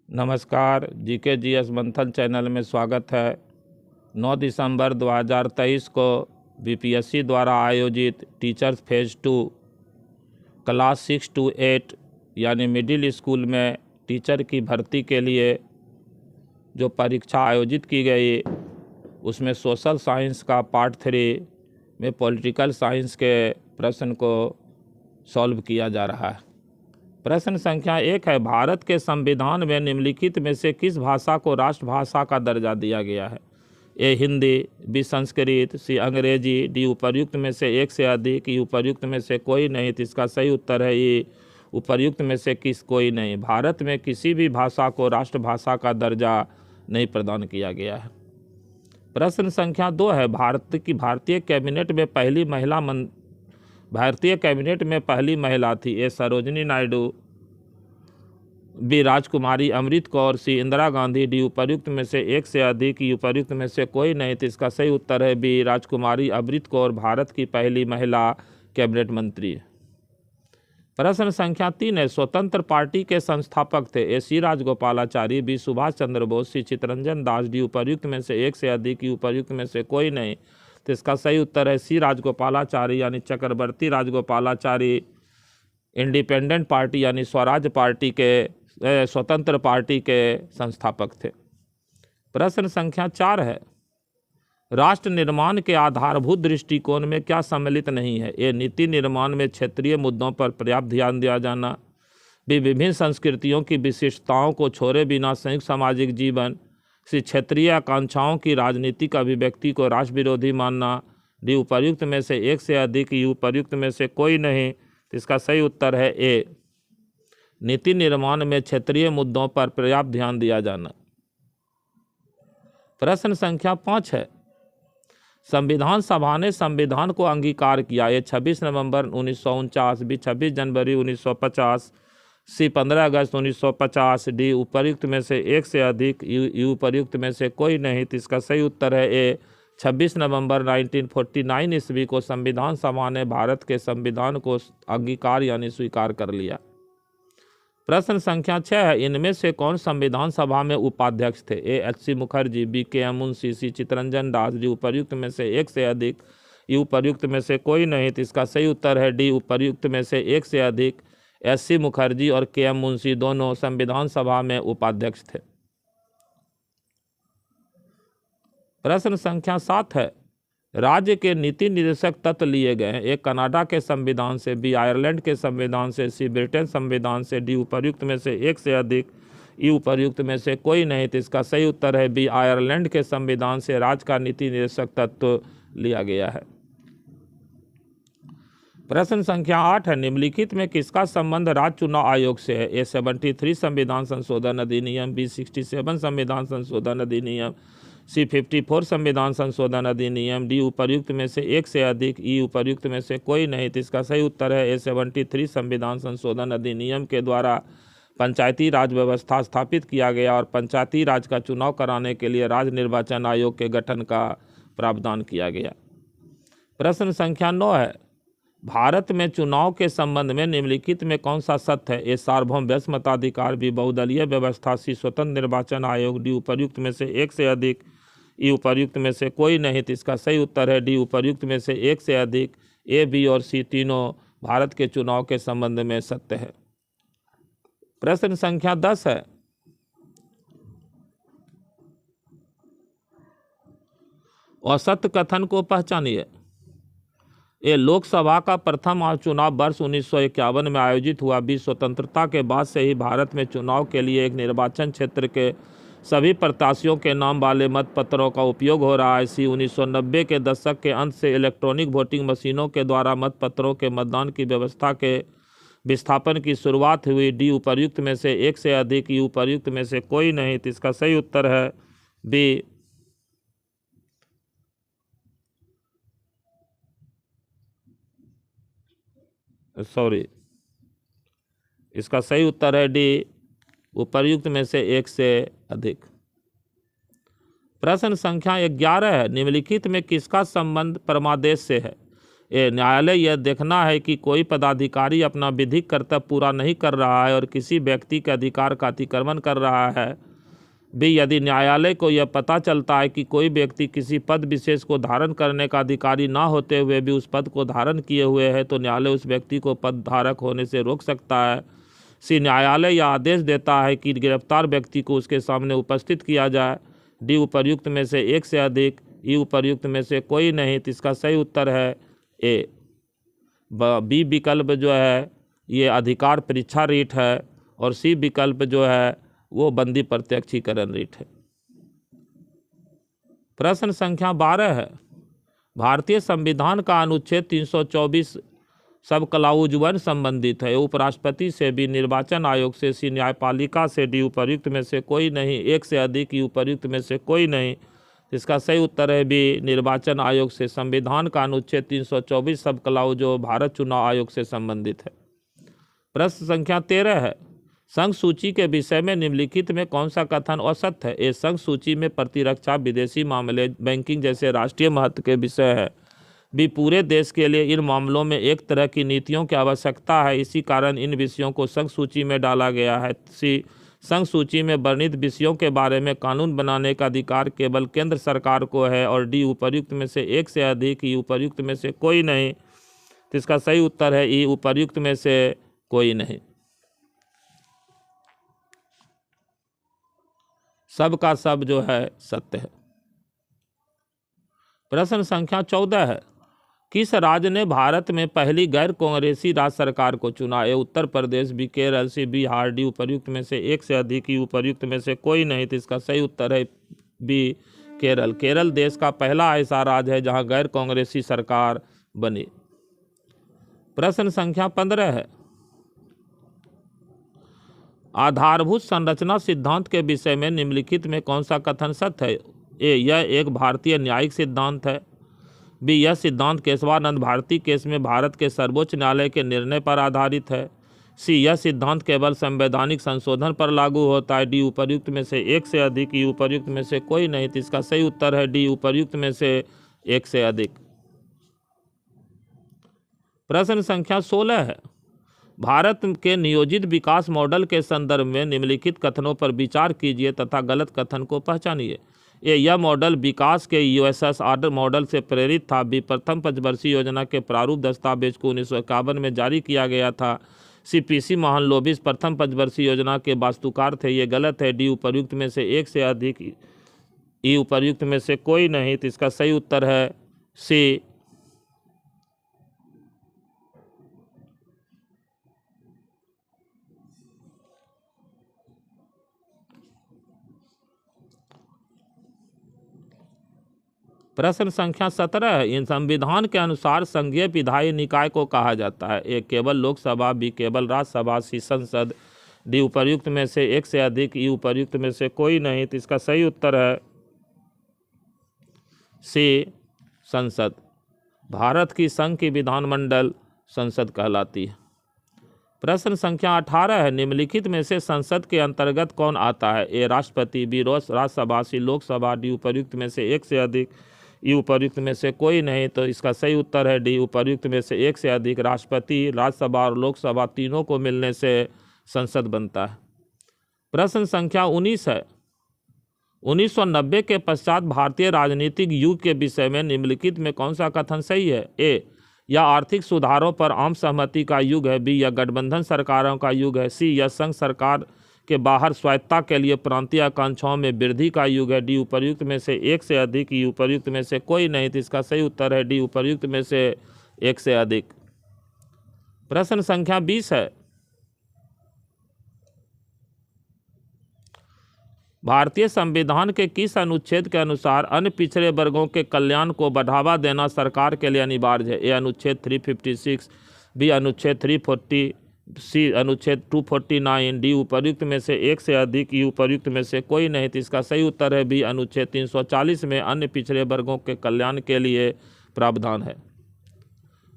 नमस्कार, GK GS मंथन channel में स्वागत है। 9 दिसंबर 2023 को बीपीएससी द्वारा आयोजित टीचर्स फेज 2 क्लास 6 to 8 यानी मिडिल स्कूल में टीचर की भर्ती के लिए जो परीक्षा आयोजित की गई, उसमें सोशल साइंस का पार्ट 3 में पॉलिटिकल साइंस के प्रश्न को सॉल्व किया जा रहा है। प्रश्न संख्या 1 है, भारत के संविधान में निम्नलिखित में से किस भाषा को राष्ट्रभाषा का दर्जा दिया गया है? ए हिंदी, बी संस्कृत, सी अंग्रेजी, डी उपर्युक्त में से एक से अधिक, ई उपर्युक्त में से कोई नहीं। तो इसका सही उत्तर है ई उपर्युक्त में से कोई नहीं। भारत में किसी भी भाषा को राष्ट्रभाषा का दर्जा नहीं प्रदान किया गया है। प्रश्न संख्या 2 है, भारतीय कैबिनेट में पहली महिला थी। ए सरोजिनी नायडू, बी राजकुमारी अमृत कौर, सी इंदिरा गांधी, डी उपर्युक्त में से एक से अधिक, ई उपर्युक्त में से कोई नहीं। तो इसका सही उत्तर है बी राजकुमारी अमृत कौर भारत की पहली महिला कैबिनेट मंत्री है। प्रश्न संख्या 3 है, स्वतंत्र पार्टी के संस्थापक थे। ए सी राजगोपालाचारी, बी सुभाष चंद्र बोस, सी चित्तरंजन दास, डी उपर्युक्त में से एक से अधिक, ई उपर्युक्त में से कोई नहीं। तो इसका सही उत्तर है सी राजगोपालाचारी यानी चक्रवर्ती राजगोपालाचारी इंडिपेंडेंट पार्टी यानी स्वतंत्र पार्टी के संस्थापक थे। प्रश्न संख्या 4 है, राष्ट्र निर्माण के आधारभूत दृष्टिकोण में क्या सम्मिलित नहीं है? ए नीति निर्माण में क्षेत्रीय मुद्दों पर पर्याप्त ध्यान दिया जाना, बी विभिन्न संस्कृतियों की विशिष्टताओं को छोड़े बिना संयुक्त सामाजिक जीवन, सी क्षेत्रीय आकांक्षाओं की राजनीतिक अभिव्यक्ति को राष्ट्र विरोधी मानना, डी उपर्युक्त में से एक से अधिक, ई उपर्युक्त में से कोई नहीं। तो इसका सही उत्तर है ए नीति निर्माण में क्षेत्रीय मुद्दों पर पर्याप्त ध्यान दिया जाना। प्रश्न संख्या 5 है, संविधान सभा ने संविधान को अंगीकार किया। ये 26 नवंबर 1949, बी 26 जनवरी 1950, सी 15 अगस्त 1950, डी उपर्युक्त में से एक से अधिक, ई उपर्युक्त में से कोई नहीं। तो इसका सही उत्तर है ए 26 नवंबर 1949 ईस्वी को संविधान सभा ने भारत के संविधान को अंगीकार यानी स्वीकार कर लिया। प्रश्न संख्या 6 है, इनमें से कौन संविधान सभा में उपाध्यक्ष थे? A H C. Mukherjee, B K M. Munshi, C Chittaranjan Das, D उपर्युक्त में से एक से अधिक, ई उपर्युक्त में से कोई नहीं। तो इसका सही उत्तर है डी उपर्युक्त में से एक से अधिक। एच.सी. मुखर्जी और के.एम. मुंशी दोनों संविधान सभा में उपाध्यक्ष थे। प्रश्न संख्या 7 है, राज्य के नीति निर्देशक तत्व लिए गए हैं। ए कनाडा के संविधान से, बी आयरलैंड के संविधान से, सी ब्रिटेन संविधान से, डी उपर्युक्त में से एक से अधिक, ई उपर्युक्त में से कोई नहीं। तो इसका सही उत्तर है बी आयरलैंड के संविधान से राज्य का नीति निर्देशक तत्व लिया गया है। प्रश्न संख्या 8 है, निम्नलिखित में किसका संबंध राज्य चुनाव आयोग से है? ए 73 संविधान संशोधन अधिनियम, बी 67 संविधान संशोधन अधिनियम, सी 54 संविधान संशोधन अधिनियम, डी उपर्युक्त में से एक से अधिक, ई उपर्युक्त में से कोई नहीं। तो इसका सही उत्तर है ए 73 संविधान संशोधन अधिनियम के द्वारा पंचायती राज व्यवस्था स्थापित किया गया और पंचायती राज का चुनाव कराने के लिए राज्य निर्वाचन आयोग के गठन का प्रावधान किया गया। प्रश्न संख्या 9 है, भारत में चुनाव के संबंध में निम्नलिखित में कौन सा सत्य है? ए सार्वभौम व्यस्क मताधिकार, बी बहुदलीय व्यवस्था, सी स्वतंत्र निर्वाचन आयोग, डी उपर्युक्त में से एक से अधिक, ई उपर्युक्त में से कोई नहीं। तो इसका सही उत्तर है डी उपर्युक्त में से एक से अधिक। ए, बी और सी तीनों भारत के चुनाव के संबंध में सत्य है। प्रश्न संख्या 10 है, असत्य कथन को पहचानिए। ये लोकसभा का प्रथम चुनाव वर्ष 1951 में आयोजित हुआ। बी स्वतंत्रता के बाद से ही भारत में चुनाव के लिए एक निर्वाचन क्षेत्र के सभी प्रत्याशियों के नाम वाले मतपत्रों का उपयोग हो रहा है। सी 1990 के दशक के अंत से इलेक्ट्रॉनिक वोटिंग मशीनों के द्वारा मतपत्रों के मतदान की व्यवस्था के विस्थापन की शुरुआत हुई। डी उपर्युक्त में से एक से अधिक, ई उपर्युक्त में से कोई नहीं। तो इसका सही उत्तर है बी इसका सही उत्तर है डी उपर्युक्त में से एक से अधिक। प्रश्न संख्या 11 है, निम्नलिखित में किसका संबंध परमादेश से है? न्यायालय यह देखना है कि कोई पदाधिकारी अपना विधिक कर्तव्य पूरा नहीं कर रहा है और किसी व्यक्ति के अधिकार का अतिक्रमण कर रहा है। भी यदि न्यायालय को यह पता चलता है कि कोई व्यक्ति किसी पद विशेष को धारण करने का अधिकारी ना होते हुए भी उस पद को धारण किए हुए है तो न्यायालय उस व्यक्ति को पद धारक होने से रोक सकता है। सी न्यायालय यह आदेश देता है कि गिरफ्तार व्यक्ति को उसके सामने उपस्थित किया जाए। डी उपर्युक्त में से एक से अधिक, ई उपर्युक्त में से कोई नहीं। तो इसका सही उत्तर है ए। बी विकल्प जो है ये अधिकार परीक्षा रीट है और सी विकल्प जो है वो बंदी प्रत्यक्षीकरण रीट है। प्रश्न संख्या 12 है, भारतीय संविधान का अनुच्छेद 324 सब क्लाउज 1 संबंधित है। उपराष्ट्रपति से भी, निर्वाचन आयोग से, सी न्यायपालिका से, डी उपर्युक्त में से कोई नहीं, एक से अधिक, ई उपर्युक्त में से कोई नहीं। इसका सही उत्तर है बी, निर्वाचन आयोग से। संविधान का अनुच्छेद 324 सब क्लाउज जो भारत चुनाव आयोग से संबंधित है। प्रश्न संख्या 13 है, संघ सूची के विषय में निम्नलिखित में कौन सा कथन असत्य है। ए, संघ सूची में प्रतिरक्षा, विदेशी मामले, बैंकिंग जैसे राष्ट्रीय महत्व के विषय है। भी पूरे देश के लिए इन मामलों में एक तरह की नीतियों की आवश्यकता है, इसी कारण इन विषयों को संघ सूची में डाला गया है। सी, संघ सूची में वर्णित विषयों के बारे में कानून बनाने का अधिकार केवल केंद्र सरकार को है। और डी उपर्युक्त में से एक से अधिक, ई उपर्युक्त में से कोई नहीं। तो इसका सही उत्तर है ई, उपर्युक्त में से कोई नहीं। सब का सब जो है सत्य है। प्रश्न संख्या 14 है, किस राज्य ने भारत में पहली गैर कांग्रेसी राज्य सरकार को चुना। ए, उत्तर प्रदेश, बी, केरल, सी, बिहार, डी उपर्युक्त में से एक से अधिक, ई उपर्युक्त में से कोई नहीं। तो इसका सही उत्तर है बी, केरल। केरल देश का पहला ऐसा राज्य है जहां गैर कांग्रेसी सरकार बनी। प्रश्न संख्या 15 है, आधारभूत संरचना सिद्धांत के विषय में निम्नलिखित में कौन सा कथन सत्य है। ए, यह एक भारतीय न्यायिक सिद्धांत है। बी, यह सिद्धांत केशवानंद भारती केस में भारत के सर्वोच्च न्यायालय के निर्णय पर आधारित है। सी, यह सिद्धांत केवल संवैधानिक संशोधन पर लागू होता है। डी, उपर्युक्त में से एक से अधिक, ई उपर्युक्त में से कोई नहीं। तो इसका सही उत्तर है डी, उपर्युक्त में से एक से अधिक। प्रश्न संख्या 16 है, भारत के नियोजित विकास मॉडल के संदर्भ में निम्नलिखित कथनों पर विचार कीजिए तथा गलत कथन को पहचानिए। ए, यह मॉडल विकास के USSR मॉडल से प्रेरित था। बी, प्रथम पंचवर्षीय योजना के प्रारूप दस्तावेज को 1951 में जारी किया गया था। सी, PC महालनोबिस प्रथम पंचवर्षीय योजना के वास्तुकार थे। ये गलत है। डी, उपर्युक्त में से एक से अधिक, ई उपर्युक्त में से कोई नहीं। तो इसका सही उत्तर है सी। प्रश्न संख्या 17 है, इन संविधान के अनुसार संघीय विधायी निकाय को कहा जाता है। ए, केवल लोकसभा, बी, केवल राज्यसभा, सी, संसद, डी, उपर्युक्त में से एक से अधिक, ई उपर्युक्त में से कोई नहीं। तो इसका सही उत्तर है सी, संसद। भारत की संघ की विधानमंडल संसद कहलाती है। प्रश्न संख्या 18 है, निम्नलिखित में से संसद के अंतर्गत कौन आता है। ए, राष्ट्रपति, बी, राज्यसभा, सी, लोकसभा, डी, उपर्युक्त में से एक से अधिक, ई उपर्युक्त में से कोई नहीं। तो इसका सही उत्तर है डी, उपर्युक्त में से एक से अधिक। राष्ट्रपति, राज्यसभा और लोकसभा तीनों को मिलने से संसद बनता है। प्रश्न संख्या 19 है, 1990 के पश्चात भारतीय राजनीतिक युग के विषय में निम्नलिखित में कौन सा कथन सही है। ए, यह आर्थिक सुधारों पर आम सहमति का युग है। बी, यह गठबंधन सरकारों का युग है। सी, यह संघ सरकार के बाहर स्वायत्तता के लिए प्रांतीय आकांक्षाओं में वृद्धि का युग है। डी, उपर्युक्त में से एक से अधिक, ई उपर्युक्त में से कोई नहीं। तो इसका सही उत्तर है डी, उपर्युक्त में से एक से अधिक। प्रश्न संख्या 20 है, भारतीय संविधान के किस अनुच्छेद के अनुसार अन्य पिछड़े वर्गों के कल्याण को बढ़ावा देना सरकार के लिए अनिवार्य है। ए, अनुच्छेद 356, बी, अनुच्छेद 340, सी, अनुच्छेद 249, डी, उपर्युक्त में से एक से अधिक, ई उपर्युक्त में से कोई नहीं। तो इसका सही उत्तर है बी, अनुच्छेद 340 में अन्य पिछड़े वर्गों के कल्याण के लिए प्रावधान है।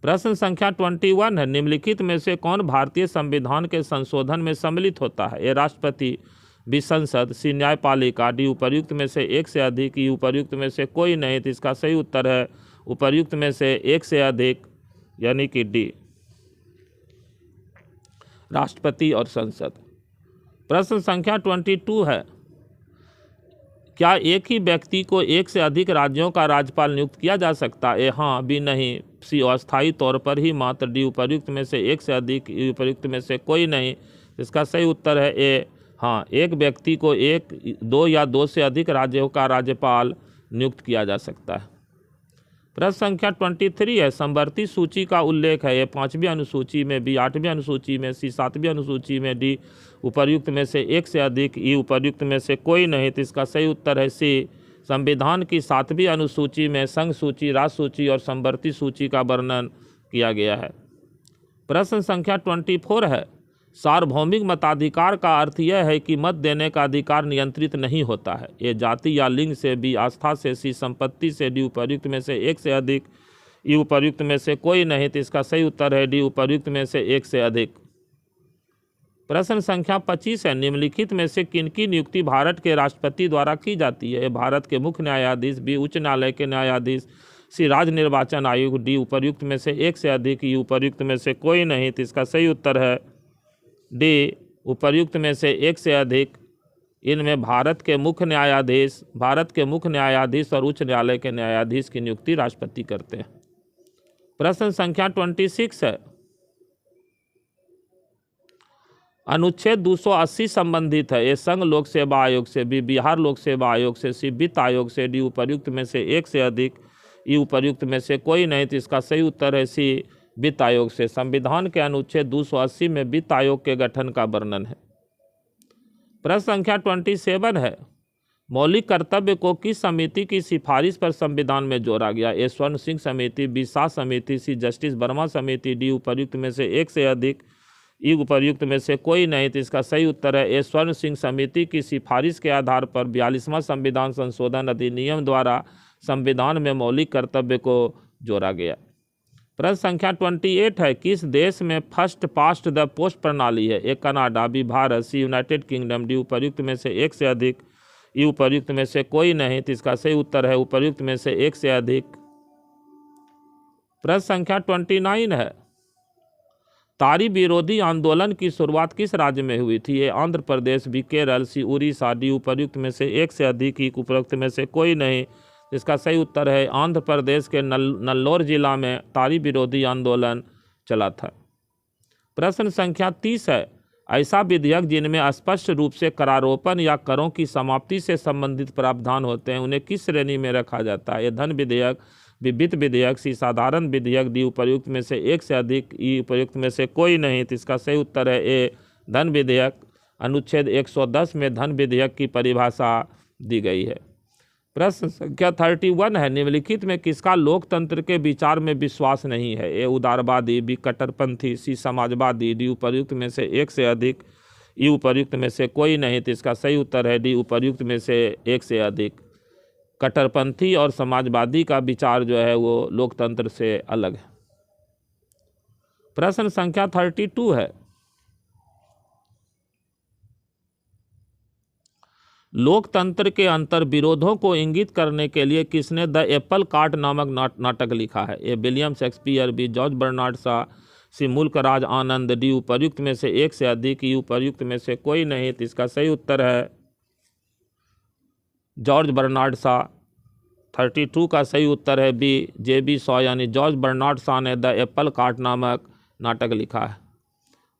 प्रश्न संख्या 21 है, निम्नलिखित में से कौन भारतीय संविधान के संशोधन में सम्मिलित होता है। ए, राष्ट्रपति, बी, संसद, सी, न्यायपालिका, डी, उपर्युक्त में से एक से अधिक, ई उपर्युक्त में से कोई नहीं। तो इसका सही उत्तर है उपर्युक्त में से एक से अधिक। यानी कि डी, राष्ट्रपति और संसद। प्रश्न संख्या 22 है, क्या एक ही व्यक्ति को एक से अधिक राज्यों का राज्यपाल नियुक्त किया जा सकता है? हाँ, बी नहीं, सी अस्थायी तौर पर ही मात्र, डी उपर्युक्त में से एक से अधिक, ई उपर्युक्त में से कोई नहीं। इसका सही उत्तर है ए, हाँ, एक व्यक्ति को एक, दो या दो से अधिक राज्यों का राज्यपाल नियुक्त किया जा सकता है। प्रश्न संख्या 23 है, समवर्ती सूची का उल्लेख है, ए 5वीं अनुसूची में, बी 8वीं अनुसूची में, सी 7वीं अनुसूची में, डी उपर्युक्त में से एक से अधिक, ई उपर्युक्त में से कोई नहीं। तो इसका सही उत्तर है सी, संविधान की 7वीं अनुसूची में संघ सूची, राज्य सूची और समवर्ती सूची का वर्णन किया गया है। प्रश्न संख्या 24 है, सार्वभौमिक मताधिकार का अर्थ यह है कि मत देने का अधिकार नियंत्रित नहीं होता है। ये जाति या लिंग से, बी आस्था से, सी संपत्ति से, डी उपर्युक्त में से एक से अधिक, ई उपर्युक्त में से कोई नहीं। तो इसका सही उत्तर है डी उपर्युक्त में से एक से अधिक। प्रश्न संख्या 25 है, निम्नलिखित में से किनकी नियुक्ति भारत के राष्ट्रपति द्वारा की जाती है? भारत के मुख्य न्यायाधीश, बी उच्च न्यायालय के न्यायाधीश, सी राज्य निर्वाचन आयोग, डी उपर्युक्त में से एक से अधिक, ई उपर्युक्त में से कोई नहीं। तो इसका सही उत्तर है डी, उपर्युक्त में से एक से अधिक। इनमें भारत के मुख्य न्यायाधीश और उच्च न्यायालय के न्यायाधीश की नियुक्ति राष्ट्रपति करते हैं। प्रश्न संख्या 26 है, अनुच्छेद 280 संबंधित है, ए संघ लोक सेवा आयोग से, बी बिहार लोक सेवा आयोग से, सी वित्त आयोग से, डी उपर्युक्त में से एक से अधिक, ई उपर्युक्त में से कोई नहीं। तो इसका सही उत्तर है सी, वित्त आयोग से। संविधान के अनुच्छेद 280 में वित्त आयोग के गठन का वर्णन है। प्रश्न संख्या 27 है, मौलिक कर्तव्य को किस समिति की सिफारिश पर संविधान में जोड़ा गया? ए स्वर्ण सिंह समिति, बी शाह समिति, सी जस्टिस वर्मा समिति, डी उपर्युक्त में से एक से अधिक, ई उपर्युक्त में से कोई नहीं। तो इसका सही उत्तर है ए, स्वर्ण सिंह समिति की सिफारिश के आधार पर 42वां संविधान संशोधन अधिनियम द्वारा संविधान में मौलिक कर्तव्य को जोड़ा गया। प्रश्न संख्या 28 है, किस देश में फर्स्ट पास्ट द पोस्ट प्रणाली है? A Canada, B Bharat, C United Kingdom, D उपर्युक्त में से एक से अधिक, ई उपर्युक्त में से कोई नहीं। तो इसका सही उत्तर है उपर्युक्त में से एक से अधिक। प्रश्न संख्या 29 है, तारी विरोधी आंदोलन की शुरुआत किस राज्य में हुई थी? ए आंध्र प्रदेश, बी केरल, सी उड़ीसा, डी उपर्युक्त में से एक से अधिक, ई उपर्युक्त में से कोई नहीं। इसका सही उत्तर है आंध्र प्रदेश के नल्लोर जिला में तारी विरोधी आंदोलन चला था। प्रश्न संख्या 30 है, ऐसा विधेयक जिनमें स्पष्ट रूप से करारोपण या करों की समाप्ति से संबंधित प्रावधान होते हैं उन्हें किस श्रेणी में रखा जाता है? ये धन विधेयक, बी वित्त विधेयक, सी साधारण विधेयक, डी उपर्युक्त में से एक से अधिक, ई उपर्युक्त में से कोई नहीं। तो इसका सही उत्तर है ए, धन विधेयक। अनुच्छेद 110 में धन विधेयक की परिभाषा दी गई है। प्रश्न संख्या 31 है, निम्नलिखित में किसका लोकतंत्र के विचार में विश्वास नहीं है? ए उदारवादी, बी कट्टरपंथी, सी समाजवादी, डी उपर्युक्त में से एक से अधिक, ई उपर्युक्त में से कोई नहीं। तो इसका सही उत्तर है डी, उपर्युक्त में से एक से अधिक। कट्टरपंथी और समाजवादी का विचार जो है वो लोकतंत्र से अलग है। प्रश्न संख्या 32 है, लोकतंत्र के अंतर विरोधों को इंगित करने के लिए किसने द एप्पल कार्ट नामक नाटक लिखा है? A William Shakespeare, B George Bernard Shaw, C Mulk Raj Anand, D उपर्युक्त में से एक से अधिक, ई उपर्युक्त में से कोई नहीं। तो इसका सही उत्तर है जॉर्ज बर्नार्ड शॉ। 32 का सही उत्तर है बी, जे.बी. शॉ यानी जॉर्ज बर्नार्ड शॉ ने द एप्पल कार्ट नामक नाटक लिखा है।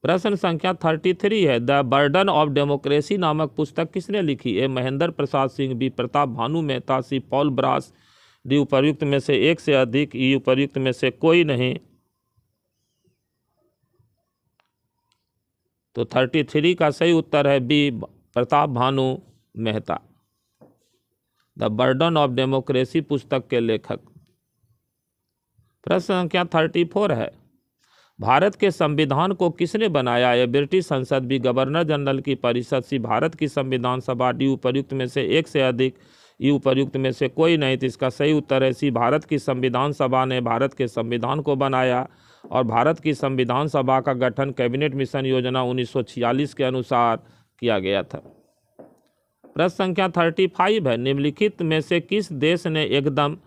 प्रश्न संख्या 33 है, द बर्डन ऑफ डेमोक्रेसी नामक पुस्तक किसने लिखी? ए महेंद्र प्रसाद सिंह, बी प्रताप भानु मेहता, सी पॉल ब्रास, डी उपर्युक्त में से एक से अधिक, ई उपर्युक्त में से कोई नहीं। तो 33 का सही उत्तर है B, Pratap Bhanu Mehta. The burden of democracy पुस्तक के लेखक। प्रश्न संख्या 34 है, भारत के संविधान को किसने बनाया? है ब्रिटिश संसद, बी गवर्नर जनरल की परिषद, सी भारत की संविधान सभा, डी उपर्युक्त में से एक से अधिक, ई उपर्युक्त में से कोई नहीं। तो इसका सही उत्तर है सी, भारत की संविधान सभा ने भारत के संविधान को बनाया और भारत की संविधान सभा का गठन कैबिनेट मिशन योजना 1946 के अनुसार किया गया था। प्रश्न संख्या 35 है, निम्नलिखित में से किस देश ने एकदम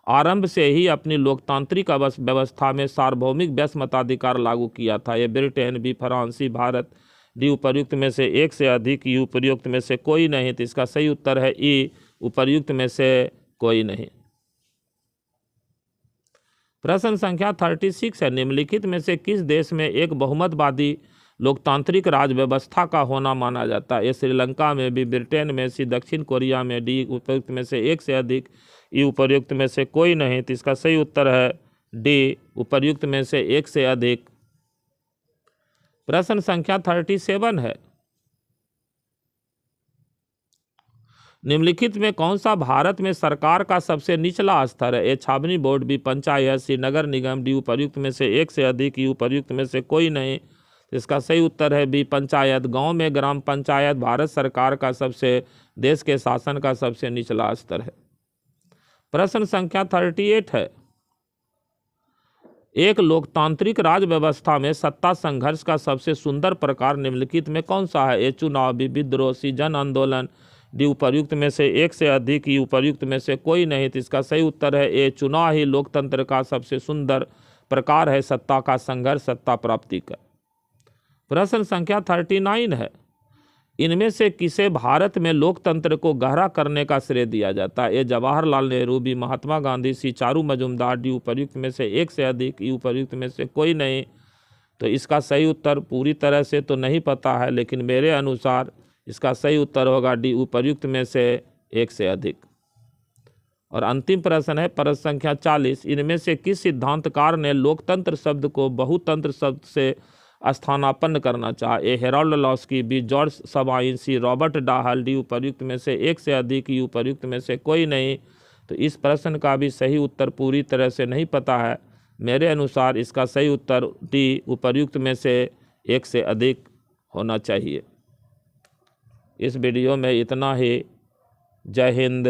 आरंभ से ही अपनी लोकतांत्रिक व्यवस्था में सार्वभौमिक व्यस्त मताधिकार लागू किया था? ए ब्रिटेन, बी फ्रांस, सी भारत, डी उपर्युक्त में से एक से अधिक, ई उपर्युक्त में से कोई नहीं। तो इसका सही उत्तर है ई, उपर्युक्त में से कोई नहीं। प्रश्न संख्या 36 है, निम्नलिखित में से किस देश में एक बहुमतवादी लोकतांत्रिक राज व्यवस्था का होना माना जाता है? ए श्रीलंका में, बी ब्रिटेन में, सी दक्षिण कोरिया में, डी उपर्युक्त में से एक से अधिक, ई उपर्युक्त में से कोई नहीं। तो इसका सही उत्तर है डी, उपर्युक्त में से एक से अधिक। प्रश्न संख्या 37 है, निम्नलिखित में कौन सा भारत में सरकार का सबसे निचला स्तर है? ए छावनी बोर्ड, बी पंचायत, सी नगर निगम, डी उपर्युक्त में से एक से अधिक, ई उपर्युक्त में से कोई नहीं। इसका सही उत्तर है बी, पंचायत। गांव में ग्राम पंचायत भारत सरकार का देश के शासन का सबसे निचला स्तर है। प्रश्न संख्या 38 है, एक लोकतांत्रिक राज व्यवस्था में सत्ता संघर्ष का सबसे सुंदर प्रकार निम्नलिखित में कौन सा है? ए चुनाव, बी विद्रोह, सी जन आंदोलन, डी उपर्युक्त में से एक से अधिक, ई उपर्युक्त में से कोई नहीं। तो इसका सही उत्तर है ए, चुनाव ही लोकतंत्र का सबसे सुंदर प्रकार है, सत्ता का संघर्ष, सत्ता प्राप्ति का। प्रश्न संख्या 39 है, इनमें से किसे भारत में लोकतंत्र को गहरा करने का श्रेय दिया जाता है? ए जवाहरलाल नेहरू, बी महात्मा गांधी, सी चारू मजूमदार, डी उपर्युक्त में से एक से अधिक, ई उपर्युक्त में से कोई नहीं। तो इसका सही उत्तर पूरी तरह से तो नहीं पता है, लेकिन मेरे अनुसार इसका सही उत्तर होगा डी, उपर्युक्त में से एक से अधिक। और अंतिम प्रश्न है, प्रश्न संख्या 40, इनमें से किस सिद्धांतकार ने लोकतंत्र शब्द को बहुतंत्र शब्द से स्थानापन्न करना चाहा? A Harold Laski, B George Sabine, C Robert Dahl, D उपर्युक्त में से एक से अधिक, ई उपर्युक्त में से कोई नहीं। तो इस प्रश्न का भी सही उत्तर पूरी तरह से नहीं पता है। मेरे अनुसार इसका सही उत्तर डी, उपर्युक्त में से एक से अधिक होना चाहिए। इस वीडियो में इतना ही। जय हिंद,